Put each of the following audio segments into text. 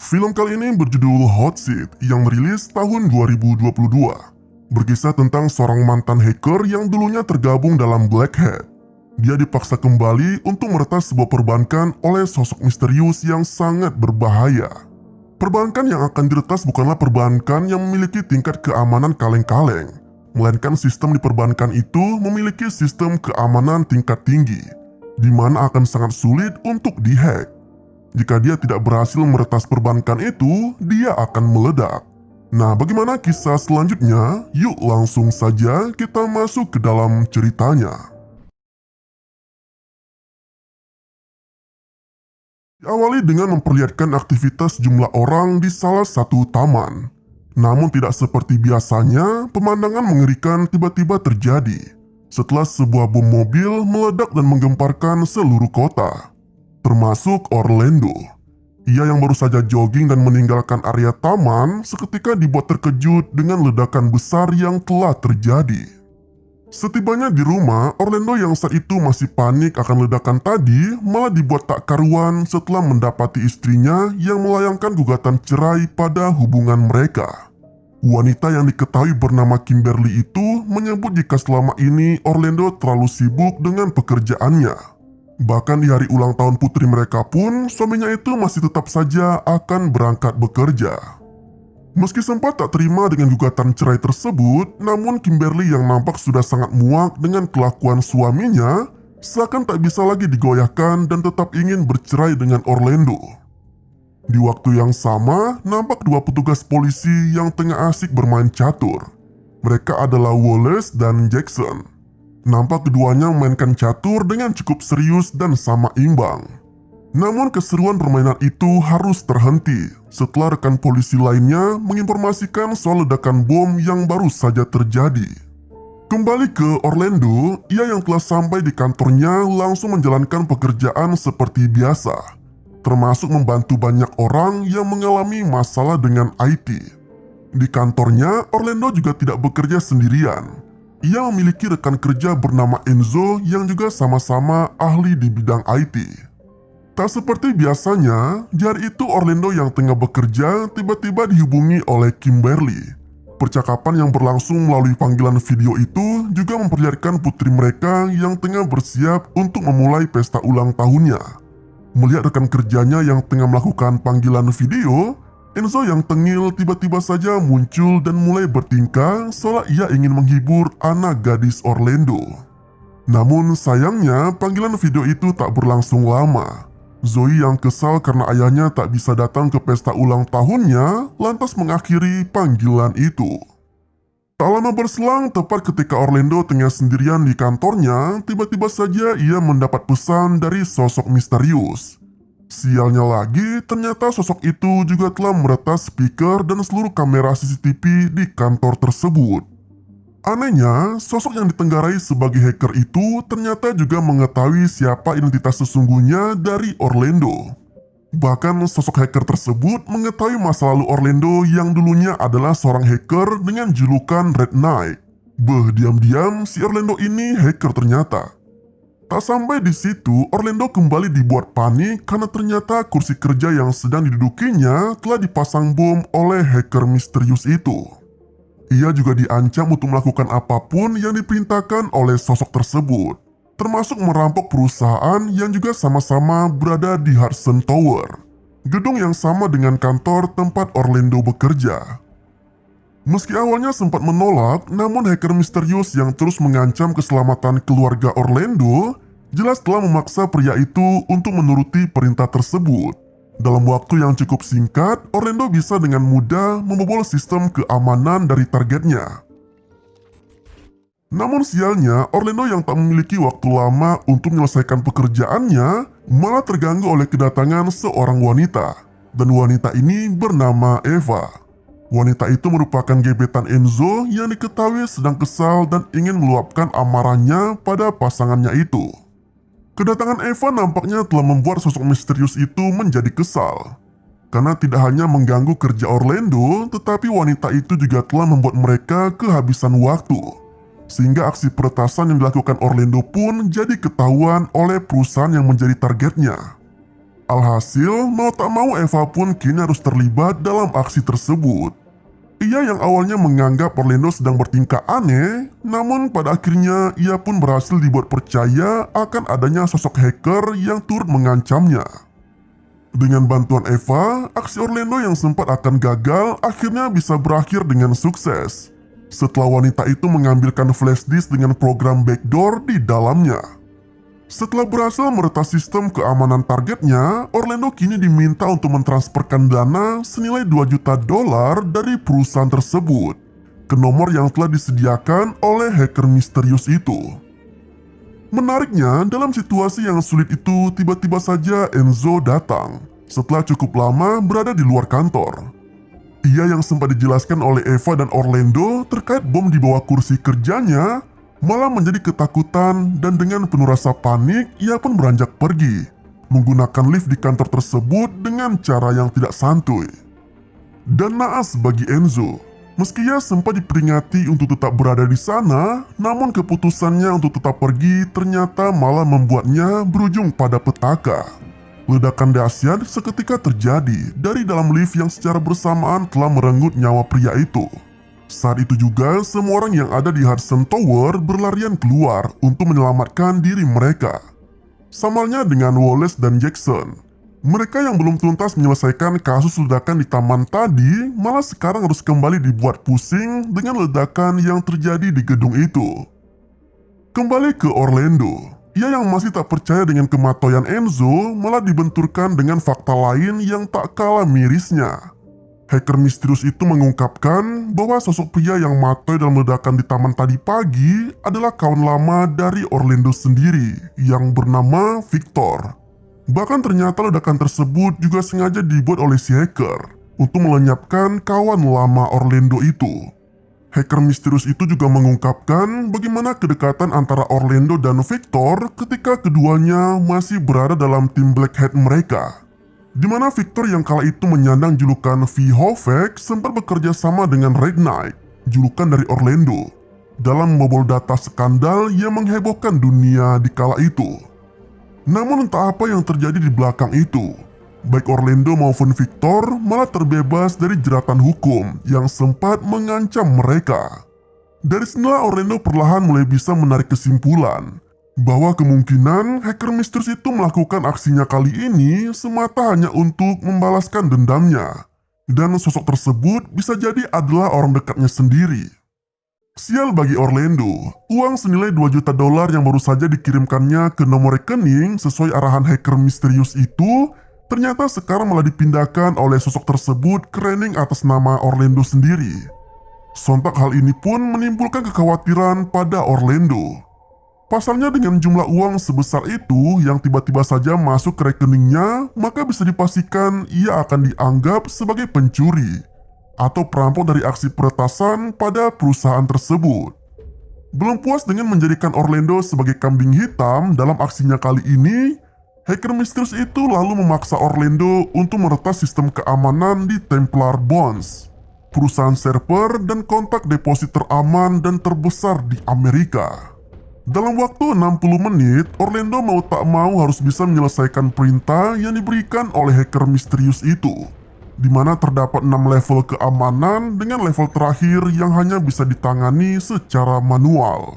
Film kali ini berjudul Hot Seat yang merilis tahun 2022. Berkisah tentang seorang mantan hacker yang dulunya tergabung dalam Black Hat. Dia dipaksa kembali untuk meretas sebuah perbankan oleh sosok misterius yang sangat berbahaya. Perbankan yang akan diretas bukanlah perbankan yang memiliki tingkat keamanan kaleng-kaleng, melainkan sistem di perbankan itu memiliki sistem keamanan tingkat tinggi, di mana akan sangat sulit untuk dihack. Jika dia tidak berhasil meretas perbankan itu, dia akan meledak. Nah, bagaimana kisah selanjutnya? Yuk langsung saja kita masuk ke dalam ceritanya. Diawali dengan memperlihatkan aktivitas jumlah orang di salah satu taman. Namun tidak seperti biasanya, pemandangan mengerikan tiba-tiba terjadi setelah sebuah bom mobil meledak dan menggemparkan seluruh kota, termasuk Orlando. Ia yang baru saja jogging dan meninggalkan area taman seketika dibuat terkejut dengan ledakan besar yang telah terjadi. Setibanya di rumah, Orlando yang saat itu masih panik akan ledakan tadi malah dibuat tak karuan setelah mendapati istrinya yang melayangkan gugatan cerai pada hubungan mereka. Wanita yang diketahui bernama Kimberly itu menyebut jika selama ini Orlando terlalu sibuk dengan pekerjaannya. Bahkan di hari ulang tahun putri mereka pun, suaminya itu masih tetap saja akan berangkat bekerja. Meski sempat tak terima dengan gugatan cerai tersebut, namun Kimberly yang nampak sudah sangat muak dengan kelakuan suaminya, seakan tak bisa lagi digoyahkan dan tetap ingin bercerai dengan Orlando. Di waktu yang sama, nampak dua petugas polisi yang tengah asik bermain catur. Mereka adalah Wallace dan Jackson. Nampak keduanya memainkan catur dengan cukup serius dan sama imbang. Namun keseruan permainan itu harus terhenti setelah rekan polisi lainnya menginformasikan soal ledakan bom yang baru saja terjadi. Kembali ke Orlando, ia yang telah sampai di kantornya langsung menjalankan pekerjaan seperti biasa, termasuk membantu banyak orang yang mengalami masalah dengan IT. Di kantornya, Orlando juga tidak bekerja sendirian. Ia memiliki rekan kerja bernama Enzo yang juga sama-sama ahli di bidang IT. Tak seperti biasanya, di hari itu Orlando yang tengah bekerja tiba-tiba dihubungi oleh Kimberly. Percakapan yang berlangsung melalui panggilan video itu juga memperlihatkan putri mereka yang tengah bersiap untuk memulai pesta ulang tahunnya. Melihat rekan kerjanya yang tengah melakukan panggilan video, Enzo yang tengil tiba-tiba saja muncul dan mulai bertingkah seolah ia ingin menghibur anak gadis Orlando. Namun sayangnya panggilan video itu tak berlangsung lama. Zoe yang kesal karena ayahnya tak bisa datang ke pesta ulang tahunnya lantas mengakhiri panggilan itu. Tak lama berselang, tepat ketika Orlando tengah sendirian di kantornya, tiba-tiba saja ia mendapat pesan dari sosok misterius. Sialnya lagi, ternyata sosok itu juga telah meretas speaker dan seluruh kamera CCTV di kantor tersebut. Anehnya, sosok yang ditenggarai sebagai hacker itu ternyata juga mengetahui siapa identitas sesungguhnya dari Orlando. Bahkan sosok hacker tersebut mengetahui masa lalu Orlando yang dulunya adalah seorang hacker dengan julukan Red Knight. Diam-diam si Orlando ini hacker ternyata. Tak sampai di situ, Orlando kembali dibuat panik karena ternyata kursi kerja yang sedang didudukinya telah dipasang bom oleh hacker misterius itu. Ia juga diancam untuk melakukan apapun yang diperintahkan oleh sosok tersebut, termasuk merampok perusahaan yang juga sama-sama berada di Hudson Tower, gedung yang sama dengan kantor tempat Orlando bekerja. Meski awalnya sempat menolak, namun hacker misterius yang terus mengancam keselamatan keluarga Orlando jelas telah memaksa pria itu untuk menuruti perintah tersebut. Dalam waktu yang cukup singkat, Orlando bisa dengan mudah membobol sistem keamanan dari targetnya. Namun sialnya, Orlando yang tak memiliki waktu lama untuk menyelesaikan pekerjaannya malah terganggu oleh kedatangan seorang wanita. Dan wanita ini bernama Eva. Wanita itu merupakan gebetan Enzo yang diketahui sedang kesal dan ingin meluapkan amarahnya pada pasangannya itu. Kedatangan Eva nampaknya telah membuat sosok misterius itu menjadi kesal. Karena tidak hanya mengganggu kerja Orlando, tetapi wanita itu juga telah membuat mereka kehabisan waktu. Sehingga aksi peretasan yang dilakukan Orlando pun jadi ketahuan oleh perusahaan yang menjadi targetnya. Alhasil, mau tak mau Eva pun kini harus terlibat dalam aksi tersebut. Ia yang awalnya menganggap Orlando sedang bertingkah aneh, namun pada akhirnya ia pun berhasil dibuat percaya akan adanya sosok hacker yang turut mengancamnya. Dengan bantuan Eva, aksi Orlando yang sempat akan gagal akhirnya bisa berakhir dengan sukses. Setelah wanita itu mengambilkan flash disk dengan program backdoor di dalamnya. Setelah berhasil meretas sistem keamanan targetnya, Orlando kini diminta untuk mentransferkan dana senilai $2 juta dari perusahaan tersebut ke nomor yang telah disediakan oleh hacker misterius itu. Menariknya, dalam situasi yang sulit itu, tiba-tiba saja Enzo datang setelah cukup lama berada di luar kantor. Ia yang sempat dijelaskan oleh Eva dan Orlando terkait bom di bawah kursi kerjanya malah menjadi ketakutan, dan dengan penuh rasa panik, ia pun beranjak pergi, menggunakan lift di kantor tersebut dengan cara yang tidak santuy. Dan naas bagi Enzo, meski ia sempat diperingati untuk tetap berada di sana, namun keputusannya untuk tetap pergi ternyata malah membuatnya berujung pada petaka. Ledakan dahsyat seketika terjadi dari dalam lift yang secara bersamaan telah merenggut nyawa pria itu. Saat itu juga, semua orang yang ada di Hudson Tower berlarian keluar untuk menyelamatkan diri mereka. Samalnya dengan Wallace dan Jackson. Mereka yang belum tuntas menyelesaikan kasus ledakan di taman tadi, malah sekarang harus kembali dibuat pusing dengan ledakan yang terjadi di gedung itu. Kembali ke Orlando, ia yang masih tak percaya dengan kematoyan Enzo malah dibenturkan dengan fakta lain yang tak kalah mirisnya. Hacker misterius itu mengungkapkan bahwa sosok pria yang matoy dalam ledakan di taman tadi pagi adalah kawan lama dari Orlando sendiri yang bernama Victor. Bahkan ternyata ledakan tersebut juga sengaja dibuat oleh si hacker untuk melenyapkan kawan lama Orlando itu. Hacker misterius itu juga mengungkapkan bagaimana kedekatan antara Orlando dan Victor ketika keduanya masih berada dalam tim Black Hat mereka. Di mana Victor yang kala itu menyandang julukan V-Hovek sempat bekerja sama dengan Red Knight, julukan dari Orlando, dalam membobol data skandal yang menghebohkan dunia di kala itu. Namun entah apa yang terjadi di belakang itu, baik Orlando maupun Victor malah terbebas dari jeratan hukum yang sempat mengancam mereka. Dari sinilah Orlando perlahan mulai bisa menarik kesimpulan bahwa kemungkinan hacker misterius itu melakukan aksinya kali ini semata hanya untuk membalaskan dendamnya. Dan sosok tersebut bisa jadi adalah orang dekatnya sendiri. Sial bagi Orlando, uang senilai $2 juta yang baru saja dikirimkannya ke nomor rekening sesuai arahan hacker misterius itu ternyata sekarang malah dipindahkan oleh sosok tersebut ke rekening atas nama Orlando sendiri. Sontak hal ini pun menimbulkan kekhawatiran pada Orlando. Pasalnya dengan jumlah uang sebesar itu yang tiba-tiba saja masuk ke rekeningnya, maka bisa dipastikan ia akan dianggap sebagai pencuri atau perampok dari aksi peretasan pada perusahaan tersebut. Belum puas dengan menjadikan Orlando sebagai kambing hitam dalam aksinya kali ini, hacker misterius itu lalu memaksa Orlando untuk meretas sistem keamanan di Templar Bonds, perusahaan server dan kontak deposit teraman dan terbesar di Amerika. Dalam waktu 60 menit, Orlando mau tak mau harus bisa menyelesaikan perintah yang diberikan oleh hacker misterius itu, di mana terdapat 6 level keamanan dengan level terakhir yang hanya bisa ditangani secara manual.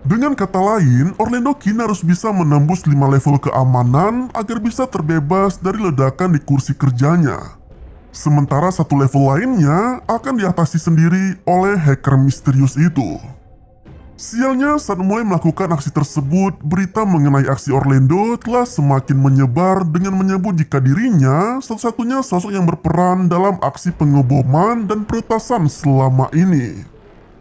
Dengan kata lain, Orlando kini harus bisa menembus 5 level keamanan agar bisa terbebas dari ledakan di kursi kerjanya. Sementara satu level lainnya akan diatasi sendiri oleh hacker misterius itu. Sialnya, saat mulai melakukan aksi tersebut, berita mengenai aksi Orlando telah semakin menyebar dengan menyebut jika dirinya satu-satunya sosok yang berperan dalam aksi pengeboman dan peretasan selama ini.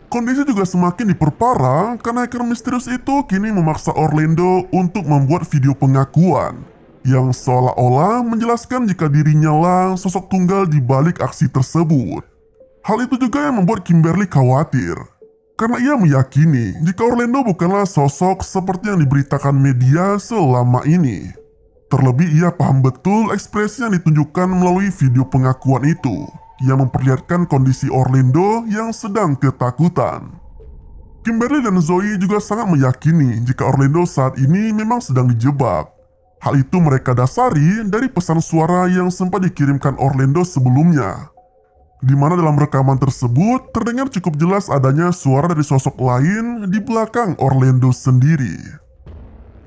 Kondisi juga semakin diperparah karena hacker misterius itu kini memaksa Orlando untuk membuat video pengakuan yang seolah-olah menjelaskan jika dirinya lah sosok tunggal di balik aksi tersebut. Hal itu juga yang membuat Kimberly khawatir, karena ia meyakini jika Orlando bukanlah sosok seperti yang diberitakan media selama ini. Terlebih ia paham betul ekspresi yang ditunjukkan melalui video pengakuan itu, yang memperlihatkan kondisi Orlando yang sedang ketakutan. Kimberly dan Zoe juga sangat meyakini jika Orlando saat ini memang sedang dijebak. Hal itu mereka dasari dari pesan suara yang sempat dikirimkan Orlando sebelumnya, di mana dalam rekaman tersebut terdengar cukup jelas adanya suara dari sosok lain di belakang Orlando sendiri.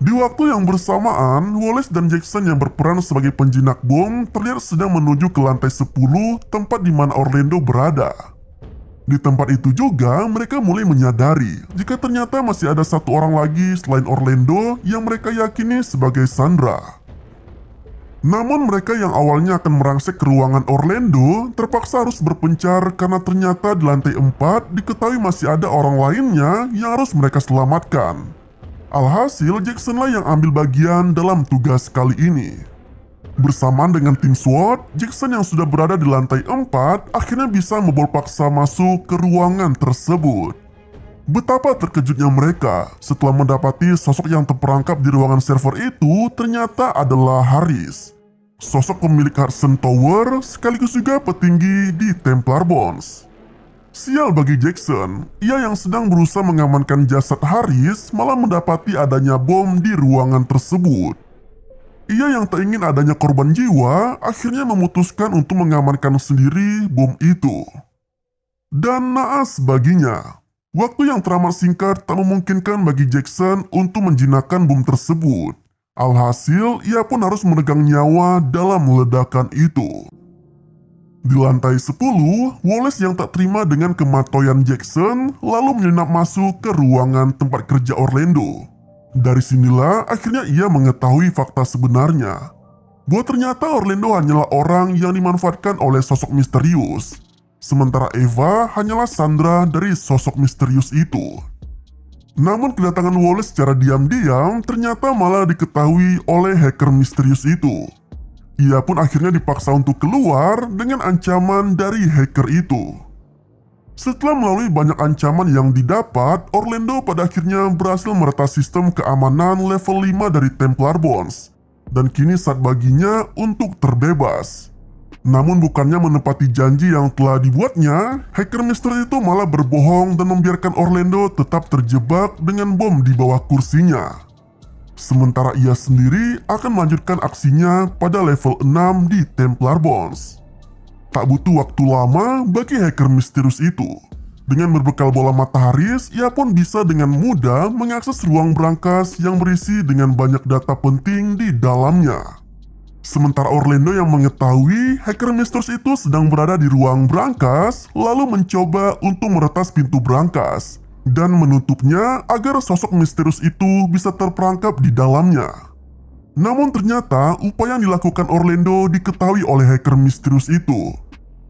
Di waktu yang bersamaan, Wallace dan Jackson yang berperan sebagai penjinak bom terlihat sedang menuju ke lantai 10 tempat di mana Orlando berada. Di tempat itu juga mereka mulai menyadari jika ternyata masih ada satu orang lagi selain Orlando yang mereka yakini sebagai Sandra. Namun mereka yang awalnya akan merangsek ke ruangan Orlando terpaksa harus berpencar karena ternyata di lantai 4 diketahui masih ada orang lainnya yang harus mereka selamatkan. Alhasil Jacksonlah yang ambil bagian dalam tugas kali ini. Bersamaan dengan tim SWAT, Jackson yang sudah berada di lantai 4 akhirnya bisa membobol paksa masuk ke ruangan tersebut. Betapa terkejutnya mereka setelah mendapati sosok yang terperangkap di ruangan server itu ternyata adalah Harris, sosok pemilik Hudson Tower sekaligus juga petinggi di Templar Bonds. Sial bagi Jackson, ia yang sedang berusaha mengamankan jasad Harris malah mendapati adanya bom di ruangan tersebut. Ia yang tak ingin adanya korban jiwa akhirnya memutuskan untuk mengamankan sendiri bom itu. Dan naas baginya, waktu yang teramat singkat tak memungkinkan bagi Jackson untuk menjinakkan bom tersebut. Alhasil, ia pun harus memegang nyawa dalam ledakan itu. Di lantai 10, Wallace yang tak terima dengan kematoyan Jackson lalu menyelinap masuk ke ruangan tempat kerja Orlando. Dari sinilah akhirnya ia mengetahui fakta sebenarnya, bahwa ternyata Orlando hanyalah orang yang dimanfaatkan oleh sosok misterius, sementara Eva hanyalah Sandra dari sosok misterius itu. Namun kedatangan Wallace secara diam-diam ternyata malah diketahui oleh hacker misterius itu. Ia pun akhirnya dipaksa untuk keluar dengan ancaman dari hacker itu. Setelah melalui banyak ancaman yang didapat, Orlando pada akhirnya berhasil meretas sistem keamanan level 5 dari Templar Bonds. Dan kini saat baginya untuk terbebas. Namun bukannya menepati janji yang telah dibuatnya, hacker misteri itu malah berbohong dan membiarkan Orlando tetap terjebak dengan bom di bawah kursinya. Sementara ia sendiri akan melanjutkan aksinya pada level 6 di Templar Bonds. Tak butuh waktu lama bagi hacker misterius itu. Dengan berbekal bola mata Harris, ia pun bisa dengan mudah mengakses ruang brankas yang berisi dengan banyak data penting di dalamnya. Sementara Orlando yang mengetahui hacker misterius itu sedang berada di ruang brankas, lalu mencoba untuk meretas pintu brankas dan menutupnya agar sosok misterius itu bisa terperangkap di dalamnya. Namun ternyata upaya yang dilakukan Orlando diketahui oleh hacker misterius itu.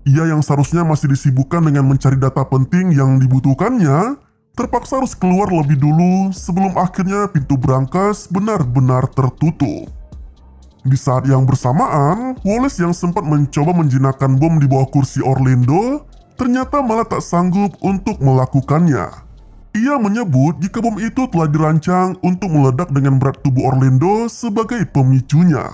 Ia yang seharusnya masih disibukkan dengan mencari data penting yang dibutuhkannya, terpaksa harus keluar lebih dulu sebelum akhirnya pintu brankas benar-benar tertutup. Di saat yang bersamaan, Wallace yang sempat mencoba menjinakkan bom di bawah kursi Orlando ternyata malah tak sanggup untuk melakukannya. Ia menyebut jika bom itu telah dirancang untuk meledak dengan berat tubuh Orlando sebagai pemicunya.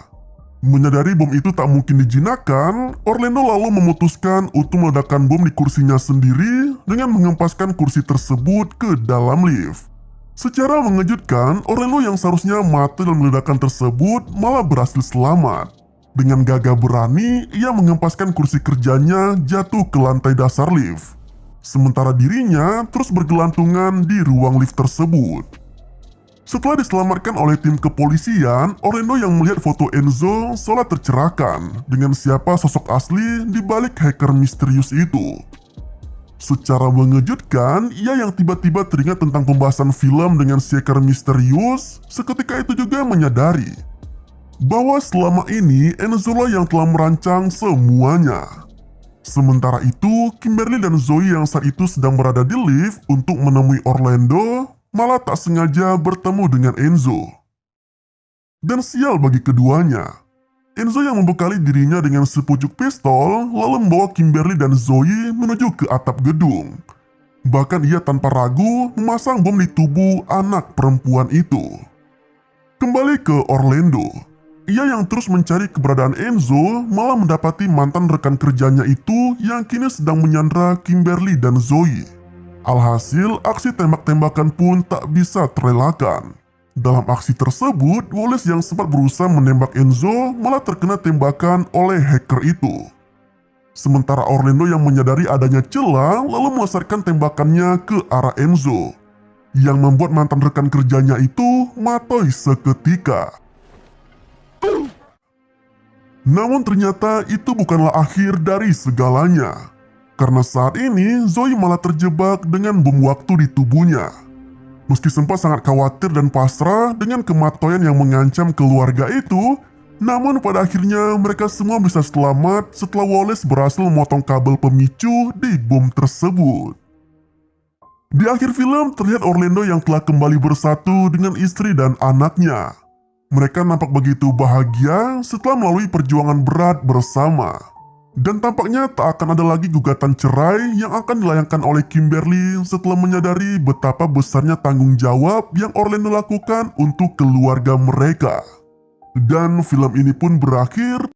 Menyadari bom itu tak mungkin dijinakkan, Orlando lalu memutuskan untuk meledakkan bom di kursinya sendiri dengan mengempaskan kursi tersebut ke dalam lift. Secara mengejutkan, Orlando yang seharusnya mati dalam ledakan tersebut malah berhasil selamat. Dengan gagah berani, ia mengempaskan kursi kerjanya jatuh ke lantai dasar lift. Sementara dirinya terus bergelantungan di ruang lift tersebut. Setelah diselamatkan oleh tim kepolisian, Orlando yang melihat foto Enzo seolah tercerahkan dengan siapa sosok asli di balik hacker misterius itu. Secara mengejutkan, ia yang tiba-tiba teringat tentang pembahasan film dengan si hacker misterius, seketika itu juga menyadari bahwa selama ini Enzo lah yang telah merancang semuanya. Sementara itu, Kimberly dan Zoe yang saat itu sedang berada di lift untuk menemui Orlando, malah tak sengaja bertemu dengan Enzo. Dan sial bagi keduanya, Enzo yang membekali dirinya dengan sepucuk pistol lalu membawa Kimberly dan Zoe menuju ke atap gedung. Bahkan ia tanpa ragu memasang bom di tubuh anak perempuan itu. Kembali ke Orlando. Ia yang terus mencari keberadaan Enzo malah mendapati mantan rekan kerjanya itu yang kini sedang menyandra Kimberly dan Zoe. Alhasil, aksi tembak-tembakan pun tak bisa terelakkan. Dalam aksi tersebut, Wallace yang sempat berusaha menembak Enzo malah terkena tembakan oleh hacker itu. Sementara Orlando yang menyadari adanya celah lalu melesatkan tembakannya ke arah Enzo, yang membuat mantan rekan kerjanya itu mati seketika. Namun ternyata itu bukanlah akhir dari segalanya. Karena saat ini Zoe malah terjebak dengan bom waktu di tubuhnya. Meski sempat sangat khawatir dan pasrah dengan kematian yang mengancam keluarga itu, namun pada akhirnya mereka semua bisa selamat setelah Wallace berhasil memotong kabel pemicu di bom tersebut. Di akhir film terlihat Orlando yang telah kembali bersatu dengan istri dan anaknya. Mereka nampak begitu bahagia setelah melalui perjuangan berat bersama. Dan tampaknya tak akan ada lagi gugatan cerai yang akan dilayangkan oleh Kimberly setelah menyadari betapa besarnya tanggung jawab yang Orlando lakukan untuk keluarga mereka. Dan film ini pun berakhir